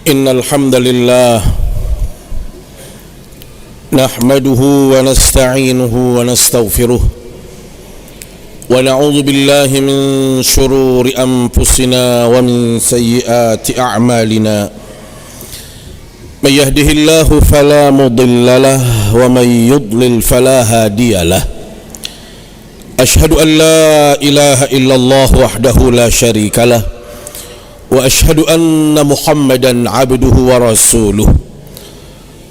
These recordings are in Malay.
إن الحمد لله نحمده ونستعينه ونستغفره ونعوذ بالله من شرور أنفسنا ومن سيئات أعمالنا من يهده الله فلا مضل له ومن يضلل فلا هادي له أشهد أن لا إله إلا الله وحده لا شريك له وأشهد أن محمدا عبده ورسوله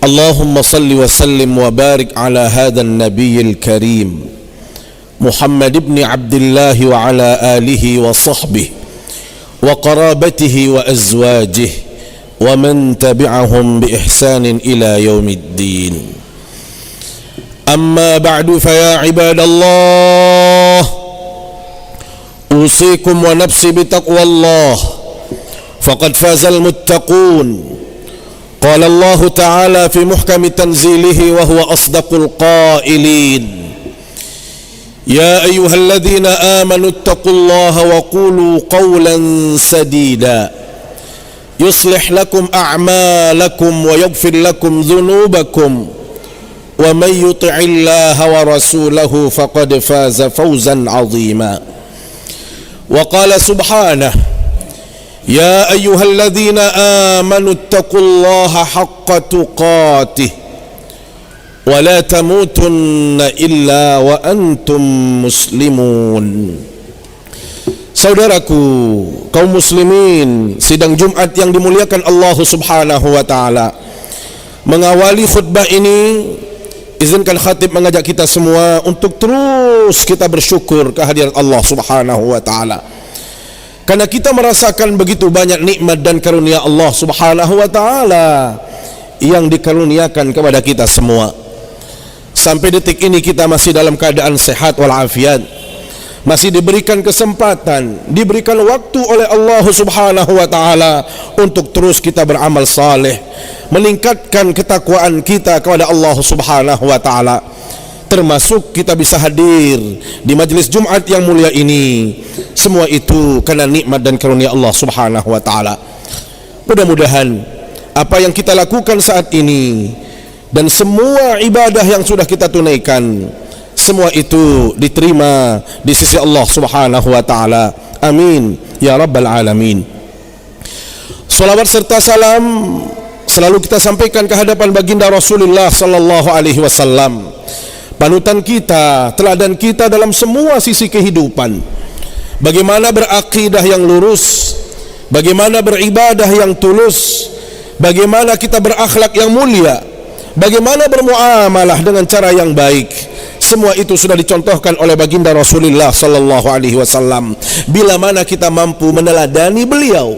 اللهم صل وسلم وبارك على هذا النبي الكريم محمد بن عبد الله وعلى آله وصحبه وقرابته وأزواجه ومن تبعهم بإحسان إلى يوم الدين أما بعد فيا عباد الله أوصيكم ونفسي بتقوى الله فقد فاز المتقون قال الله تعالى في محكم تنزيله وهو أصدق القائلين يا أيها الذين آمنوا اتقوا الله وقولوا قولا سديدا يصلح لكم أعمالكم ويغفر لكم ذنوبكم ومن يطع الله ورسوله فقد فاز فوزا عظيما وقال سبحانه يا أيها الذين آمنوا اتقوا الله حق تقاته ولا تموتن إلا وأنتم مسلمون. Saudaraku, kaum muslimin, sidang Jumat yang dimuliakan Allah Subhanahu wa taala. Mengawali khutbah ini, izinkan khatib mengajak kita semua untuk terus kita bersyukur kehadirat Allah Subhanahu wa taala. Karena kita merasakan begitu banyak nikmat dan karunia Allah Subhanahu wa taala yang dikaruniakan kepada kita semua. Sampai detik ini kita masih dalam keadaan sehat walafiat, masih diberikan kesempatan, diberikan waktu oleh Allah Subhanahu wa taala untuk terus kita beramal saleh, meningkatkan ketakwaan kita kepada Allah Subhanahu wa taala. Termasuk kita bisa hadir di majlis Jumat yang mulia ini. Semua itu karena nikmat dan karunia Allah Subhanahu wa taala. Mudah-mudahan apa yang kita lakukan saat ini dan semua ibadah yang sudah kita tunaikan, semua itu diterima di sisi Allah Subhanahu wa taala. Amin ya rabbal alamin. Salawat serta salam selalu kita sampaikan ke hadapan baginda Rasulullah sallallahu alaihi wasallam, panutan kita, teladan kita dalam semua sisi kehidupan. Bagaimana berakidah yang lurus, bagaimana beribadah yang tulus, bagaimana kita berakhlak yang mulia, bagaimana bermuamalah dengan cara yang baik. Semua itu sudah dicontohkan oleh baginda Rasulullah sallallahu alaihi wasallam. Bila mana kita mampu meneladani beliau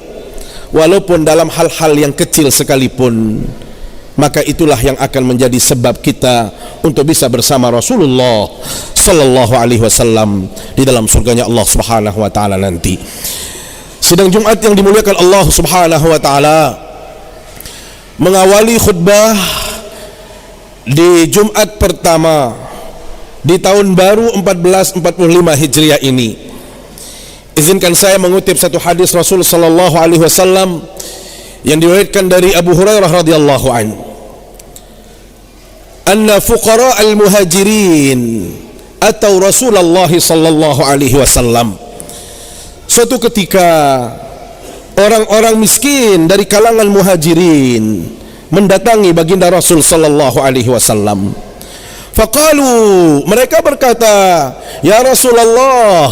walaupun dalam hal-hal yang kecil sekalipun, maka itulah yang akan menjadi sebab kita untuk bisa bersama Rasulullah sallallahu alaihi wasallam di dalam surganya Allah Subhanahu wa taala nanti. Sidang Jumat yang dimuliakan Allah Subhanahu wa taala, mengawali khutbah di Jumat pertama di tahun baru 1445 Hijriah ini, izinkan saya mengutip satu hadis Rasul sallallahu alaihi wasallam yang diriwayatkan dari Abu Hurairah radhiyallahu anhu, anna fuqara al-muhajirin atau Rasulullah sallallahu alaihi wasallam. Suatu ketika orang-orang miskin dari kalangan muhajirin mendatangi baginda Rasul sallallahu alaihi wasallam. Faqalu, mereka berkata, ya Rasulullah,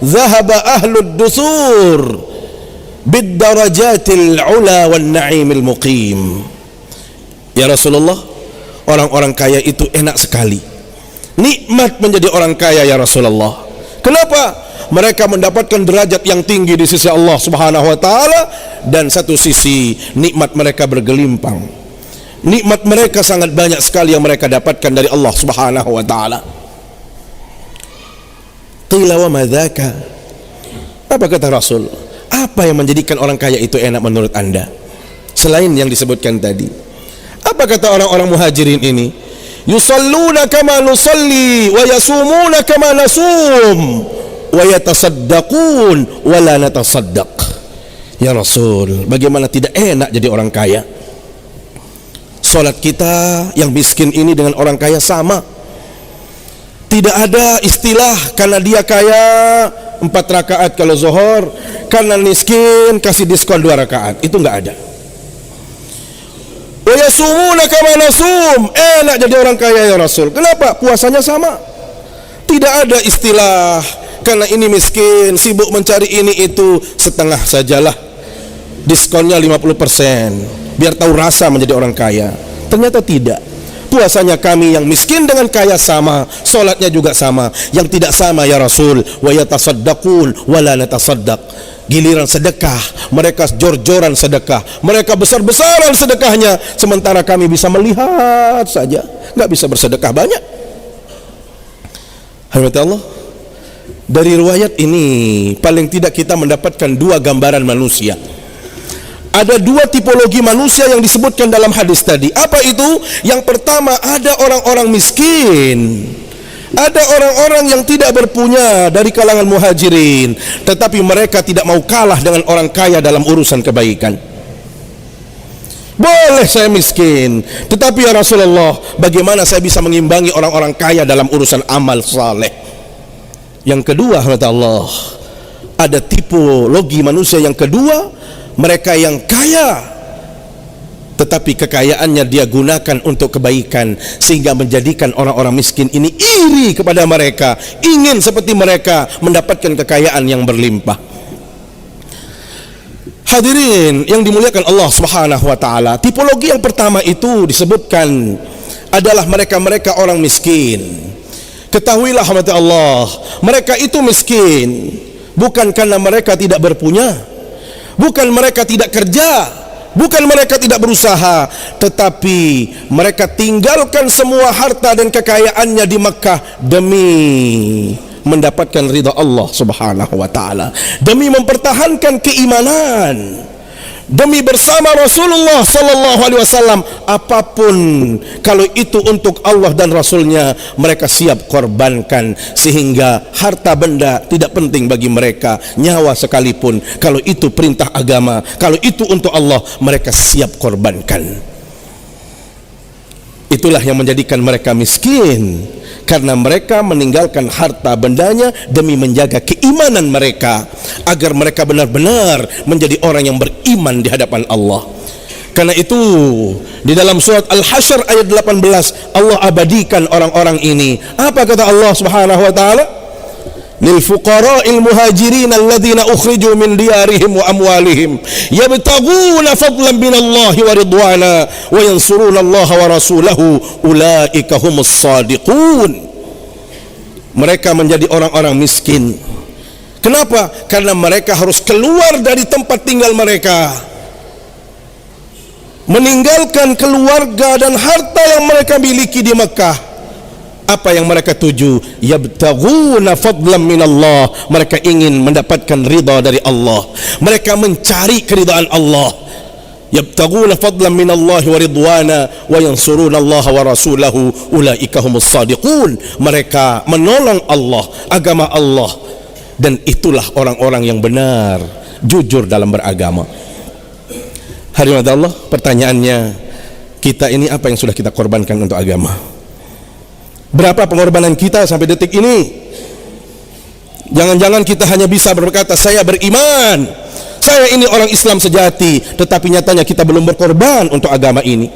zahaba ahlud dusur bid darajatil ula wan na'imil muqim. Ya Rasulullah, orang-orang kaya itu enak sekali, nikmat menjadi orang kaya ya Rasulullah. Kenapa? Mereka mendapatkan derajat yang tinggi di sisi Allah Subhanahu wa taala, dan satu sisi nikmat mereka bergelimpang. Nikmat mereka sangat banyak sekali yang mereka dapatkan dari Allah Subhanahu wa taala. Qila wa madzaka? Apa kata Rasul? Apa yang menjadikan orang kaya itu enak menurut Anda selain yang disebutkan tadi? Apa kata orang-orang muhajirin ini? Yusalluna kama nusalli wa yasumuna kama nasum wa yatasaddaqun wa la natasaddaq. Ya Rasul, bagaimana tidak enak jadi orang kaya? Solat kita yang miskin ini dengan orang kaya sama. Tidak ada istilah karena dia kaya 4 rakaat kalau zuhur, karena miskin kasih diskon 2 rakaat. Itu enggak ada. Wa yasumuna kama nasum. Enak jadi orang kaya ya Rasul. Kenapa? Puasanya sama. Tidak ada istilah karena ini miskin, sibuk mencari ini itu, setengah sajalah. Diskonnya 50%. Biar tahu rasa menjadi orang kaya. Ternyata tidak. Puasanya kami yang miskin dengan kaya sama, solatnya juga sama. Yang tidak sama ya Rasul, wa yatasaddaqun wa la natasaddaq. Giliran sedekah, mereka jor-joran sedekah, mereka besar-besaran sedekahnya, sementara kami bisa melihat saja, enggak bisa bersedekah banyak. Hormati Allah. Dari riwayat ini paling tidak kita mendapatkan 2 gambaran manusia. Ada 2 tipologi manusia yang disebutkan dalam hadis tadi. Apa itu? Yang pertama, ada orang-orang miskin, ada orang-orang yang tidak berpunya dari kalangan muhajirin, tetapi mereka tidak mau kalah dengan orang kaya dalam urusan kebaikan. Boleh saya miskin, tetapi ya Rasulullah, bagaimana saya bisa mengimbangi orang-orang kaya dalam urusan amal saleh? Yang kedua, Allah, ada tipologi manusia yang kedua, mereka yang kaya tetapi kekayaannya dia gunakan untuk kebaikan, sehingga menjadikan orang-orang miskin ini iri kepada mereka, ingin seperti mereka mendapatkan kekayaan yang berlimpah. Hadirin yang dimuliakan Allah Subhanahu wa taala, tipologi yang pertama itu disebutkan adalah mereka-mereka orang miskin. Ketahuilah rahmat Allah, mereka itu miskin bukan karena mereka tidak berpunya, bukan mereka tidak kerja, bukan mereka tidak berusaha, tetapi mereka tinggalkan semua harta dan kekayaannya di Makkah demi mendapatkan ridha Allah Subhanahu wa taala, demi mempertahankan keimanan, demi bersama Rasulullah sallallahu alaihi wasallam. Apapun kalau itu untuk Allah dan Rasulnya, mereka siap korbankan, sehingga harta benda tidak penting bagi mereka, nyawa sekalipun. Kalau itu perintah agama, kalau itu untuk Allah, mereka siap korbankan. Itulah yang menjadikan mereka miskin, karena mereka meninggalkan harta bendanya demi menjaga keimanan mereka, agar mereka benar-benar menjadi orang yang beriman di hadapan Allah. Karena itu di dalam surat Al-Hasyr ayat 18 Allah abadikan orang-orang ini. Apa kata Allah Subhanahu wa taala? Lil fuqara'il muhajirin alladhina ukhriju min diyarihim wa amwalihim yabtaghuna fadlan minallahi wa ridwana wa yansuruna Allah wa rasulahu ulaika humus shadiqun. Mereka menjadi orang-orang miskin. Kenapa? Karena mereka harus keluar dari tempat tinggal mereka, meninggalkan keluarga dan harta yang mereka miliki di Mekah. Apa yang mereka tuju? Yabtaghuna fadlan minallah. Mereka ingin mendapatkan ridha dari Allah, mereka mencari keridhaan Allah. Yabtaghuna fadlan minallahi wa ridwana wa yansuruna Allah wa rasulahu ulaika humus shadiqun. Mereka menolong Allah, agama Allah, dan itulah orang-orang yang benar, jujur dalam beragama. Hadirin Allah, pertanyaannya, kita ini apa yang sudah kita korbankan untuk agama? Berapa pengorbanan kita sampai detik ini? Jangan-jangan kita hanya bisa berkata saya beriman, saya ini orang Islam sejati, tetapi nyatanya kita belum berkorban untuk agama ini.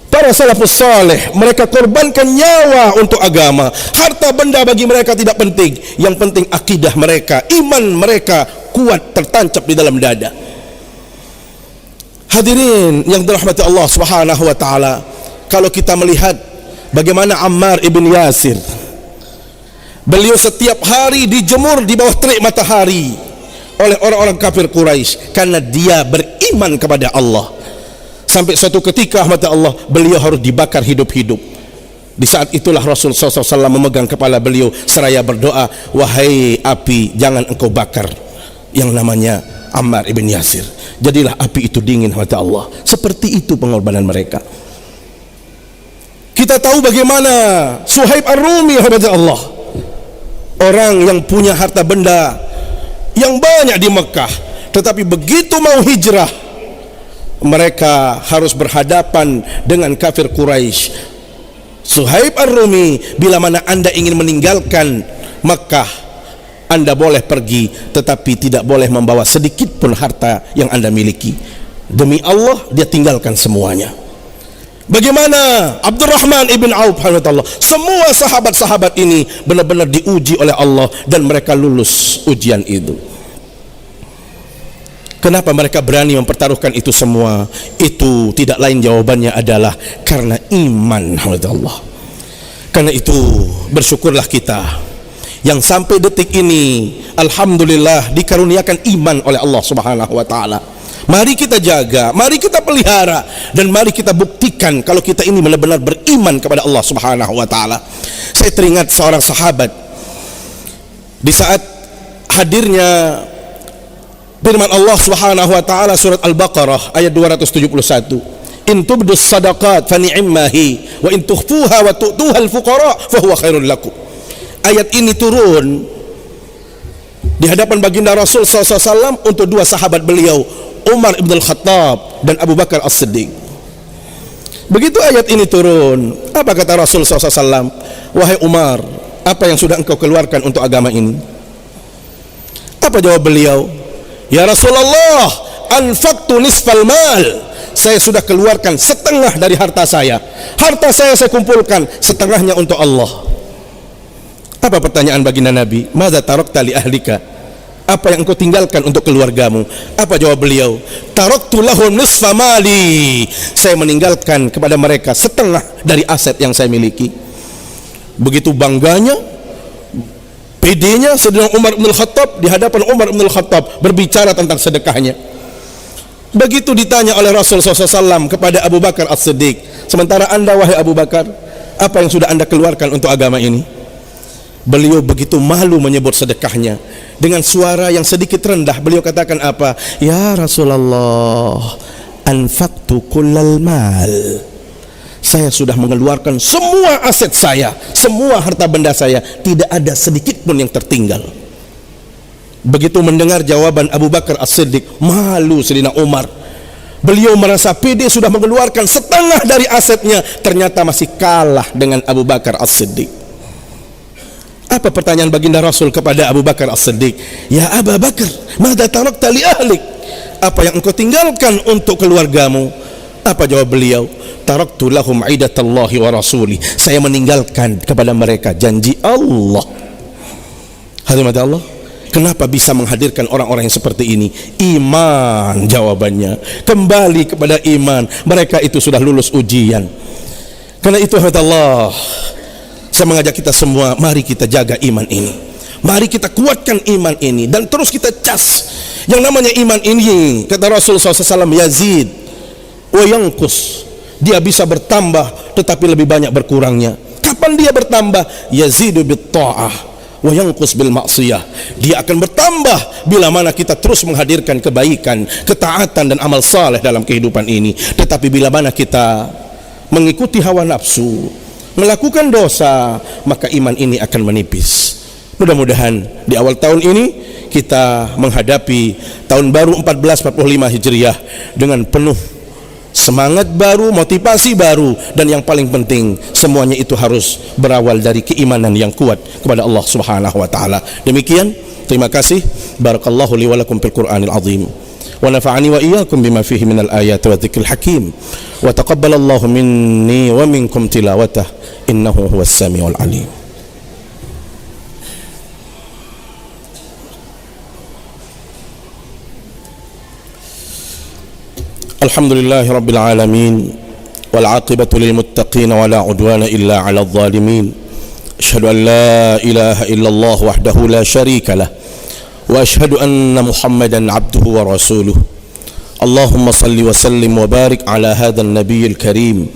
Para salafus saleh, mereka korbankan nyawa untuk agama. Harta benda bagi mereka tidak penting, yang penting akidah mereka, iman mereka kuat tertancap di dalam dada. Hadirin yang dirahmati Allah Subhanahu wa taala, kalau kita melihat bagaimana Ammar ibn Yasir, beliau setiap hari dijemur di bawah terik matahari oleh orang-orang kafir Quraisy karena dia beriman kepada Allah. Sampai suatu ketika rahmat Allah, beliau harus dibakar hidup-hidup. Di saat itulah Rasul SAW memegang kepala beliau seraya berdoa, wahai api, jangan engkau bakar yang namanya Ammar ibn Yasir, jadilah api itu dingin rahmat Allah. Seperti itu pengorbanan mereka. Kita tahu bagaimana Suhaib Ar-Rumi rahmat Allah, orang yang punya harta benda yang banyak di Mekah, Tetapi begitu mau hijrah, mereka harus berhadapan dengan kafir Quraisy. Suhaib Ar-Rumi, bila mana anda ingin meninggalkan Makkah, anda boleh pergi, tetapi tidak boleh membawa sedikit pun harta yang anda miliki. Demi Allah, dia tinggalkan semuanya. Bagaimana Abdurrahman ibn Auf, semua sahabat-sahabat ini benar-benar diuji oleh Allah dan mereka lulus ujian itu. Kenapa mereka berani mempertaruhkan itu semua? Itu tidak lain jawabannya adalah karena iman. Allah. Karena itu bersyukurlah kita yang sampai detik ini alhamdulillah dikaruniakan iman oleh Allah Subhanahu wa taala. Mari kita jaga, mari kita pelihara, dan mari kita buktikan kalau kita ini benar-benar beriman kepada Allah Subhanahu wa taala. Saya teringat seorang sahabat di saat hadirnya firman Allah Subhanahu wa taala surat Al-Baqarah ayat 271. In tubdus sadaqat fa ni'mahi wa in tukhfuha wa tu'tuha al-fuqara fa huwa khairul lakum. Ayat ini turun di hadapan baginda Rasul SAW untuk dua sahabat beliau, Umar ibn al-Khattab dan Abu Bakar as-Siddiq. Begitu ayat ini turun, apa kata Rasul SAW? Wahai Umar, apa yang sudah engkau keluarkan untuk agama ini? Apa jawab beliau? Ya Rasulullah, anfaqtu nisfal mal. Saya sudah keluarkan setengah dari harta saya. Harta saya kumpulkan, setengahnya untuk Allah. Apa pertanyaan baginda Nabi? Madza tarakta li ahlika? Apa yang engkau tinggalkan untuk keluargamu? Apa jawab beliau? Taraktu lahum nisfa mali. Saya meninggalkan kepada mereka setengah dari aset yang saya miliki. Begitu bangganya, pedenya Sayyidina Umar bin Al-Khattab di hadapan Umar bin Al-Khattab berbicara tentang sedekahnya. Begitu ditanya oleh Rasul SAW kepada Abu Bakar As-Siddiq, sementara anda wahai Abu Bakar, apa yang sudah anda keluarkan untuk agama ini? Beliau begitu malu menyebut sedekahnya. Dengan suara yang sedikit rendah beliau katakan apa? Ya Rasulullah, anfaqtu kullal mal. Saya sudah mengeluarkan semua aset saya, semua harta benda saya, tidak ada sedikit pun yang tertinggal. Begitu mendengar jawaban Abu Bakar As-Siddiq, malu Sayyidina Umar. Beliau merasa pede sudah mengeluarkan setengah dari asetnya, ternyata masih kalah dengan Abu Bakar As-Siddiq. Apa pertanyaan baginda Rasul kepada Abu Bakar As-Siddiq? Ya Abu Bakar, madza tarakta li ahlik? Apa yang engkau tinggalkan untuk keluargamu? Apa jawab beliau? Taraktu lahum idatallahi wa rasuli. Saya meninggalkan kepada mereka janji Allah. Hadirat Allah, kenapa bisa menghadirkan orang-orang yang seperti ini? Iman jawabannya. Kembali kepada iman. Mereka itu sudah lulus ujian. Karena itu hadirat Allah, saya mengajak kita semua, mari kita jaga iman ini. Mari kita kuatkan iman ini dan terus kita cas. Yang namanya iman ini, kata Rasulullah SAW, yazid wa yanqus. Dia bisa bertambah tetapi lebih banyak berkurangnya. Kapan dia bertambah? Yazidu bit ta'ah wa yanqus bil ma'siyah. Dia akan bertambah bila mana kita terus menghadirkan kebaikan, ketaatan dan amal saleh dalam kehidupan ini. Tetapi bila mana kita mengikuti hawa nafsu, melakukan dosa, maka iman ini akan menipis. Mudah-mudahan di awal tahun ini kita menghadapi tahun baru 1445 Hijriah dengan penuh semangat baru, motivasi baru, dan yang paling penting semuanya itu harus berawal dari keimanan yang kuat kepada Allah Subhanahu wa taala. Demikian, terima kasih. Barakallahu li wa lakum fil Qur'anil azim. Wa nafa'ani wa iyyakum bima fihi minal ayati wa dzikril hakim. Wa taqabbalallahu minni wa minkum tilawatah. Innahu huwas samiul alim. Alhamdulillahi rabbil alamin wal aqibatu lil muttaqin wa la udwana illa 'alal zalimin. Asyhadu an la ilaha illallah wahdahu la syarika lah wa asyhadu anna Muhammadan 'abduhu wa rasuluh. Allahumma salli wa sallim wa barik ala hadzal nabiyil karim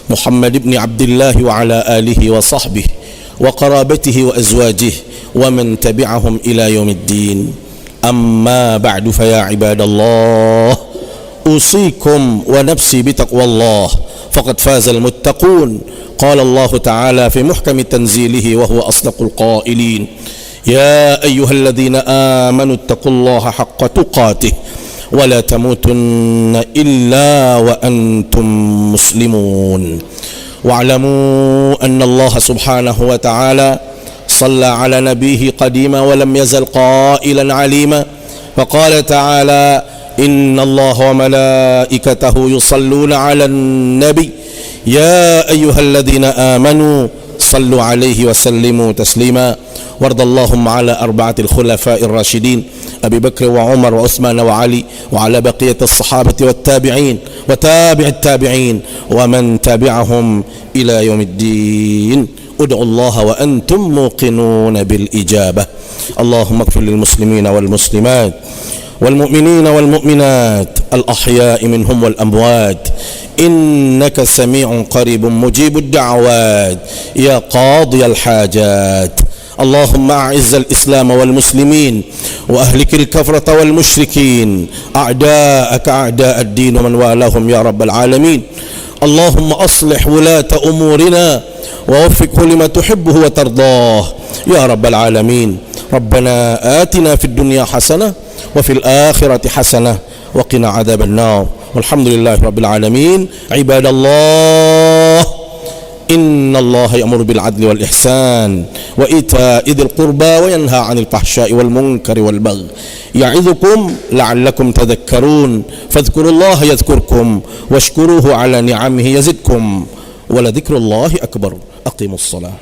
Muhammad ibn Abdullah wa ala alihi wa sahbihi wa qarabatihi wa azwajihi wa man tabi'ahum ila yaumiddin. Amma ba'du, fa ya ibadallah, usikum wa nafsi bitaqwallah faqad fazal muttaqun. Qala Allah ta'ala fi muhkami tanzilihi wa huwa asdaqul qailin. يا أيها الذين آمنوا اتقوا الله حق تقاته ولا تموتن إلا وأنتم مسلمون واعلموا أن الله سبحانه وتعالى صلى على نبيه قديما ولم يزل قائلا عليما فقال تعالى إن الله وملائكته يصلون على النبي يا أيها الذين آمنوا صلوا عليه وسلموا تسليما وارض اللهم على أربعة الخلفاء الراشدين أبي بكر وعمر وعثمان وعلي وعلى بقية الصحابة والتابعين وتابع التابعين ومن تبعهم إلى يوم الدين ادعوا الله وأنتم موقنون بالإجابة اللهم اغفر للمسلمين والمسلمات والمؤمنين والمؤمنات الأحياء منهم والأموات إنك سميع قريب مجيب الدعوات يا قاضي الحاجات اللهم أعز الإسلام والمسلمين وأهلك الكفرة والمشركين أعداءك أعداء الدين ومن والاهم يا رب العالمين اللهم أصلح ولاة أمورنا ووفقه لما تحبه وترضاه يا رب العالمين ربنا آتنا في الدنيا حسنة وفي الآخرة حسنة وقنا عذاب النار والحمد لله رب العالمين عباد الله إن الله يأمر بالعدل والإحسان وإيتاء ذي القربى وينهى عن الفحشاء والمنكر والبغي يعظكم لعلكم تذكرون فاذكروا الله يذكركم واشكروه على نعمه يزدكم ولذكر الله أكبر أقيموا الصلاة